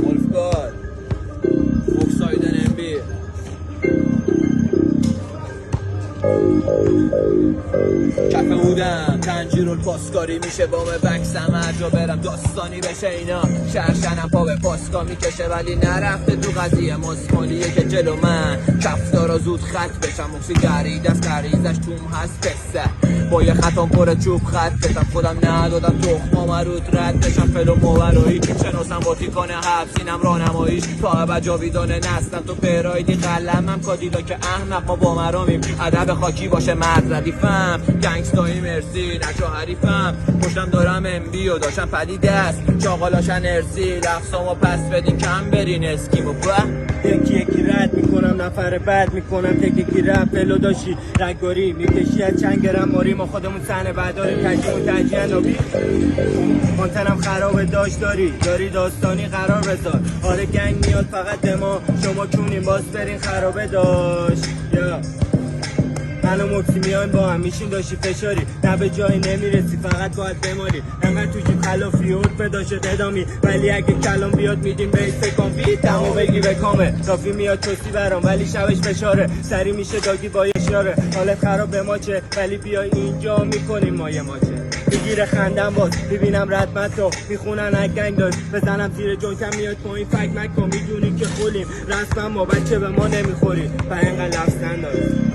Wolfgard Foxside NMB کف بودم تنجیر پاسکاری میشه بام بکسم هر جا برم داستانی بشه اینا شرشنم پا به پاسکا میکشه ولی نرفته تو قضیه مسمالیه که جلو من کفتارا زود خط بشم مکسی گرید از غریزش توم هست پسه با یه خطام پر چوب خط بشم خودم ندادم تخما مرود رد بشم فلو مورایی شناسم با تیکان حبسینم رانماییش صاحب جاویدانه نستم تو پرایدی قلمم کادیلا که احمق ما با مرامیم ادب خاکی باشه مرد ردیفم گنگستایی مرسی نچو حریفم پشتم دارم امبی و داشتم پدید است چاقالاشن ارسی لفظامو پس بدین کم برین اسکیمو یکی رد میکنم نفر بد میکنم تکنیکی رپ فلو داشی رگاری میکشی از چنگ رماری ما خودمون صحنه برداریم کشیمون تجیه نبی مانتنم خرابه داشت داری داستانی قرار بذار آره گنگ میاد فقط دما شما کونیم باز برین خرابه داشت من و مکسی میایم با هم میشین داشتی فشاری نه به جایی نمیرسی فقط باید بماری انقدر تو جیب خلافی اوت بداشت ادامی ولی اگه کلام بیاد میدیم به استکام بیت تمو بگی به کامه کافی میاد چستی برام ولی شبش فشاره سری میشه داگی با اشاره حالت خراب به ماچه ولی بیای اینجا میکنیم ما یه ماچه میگیره خندم باز میبینم ردمت رو میخونن اگنگ داشت بزنم زیر جونکم میاد پایین فک مک کن میدونی که خولیم رسمم ما بچه به ما نمیخوری و اینقدر لفظن داشت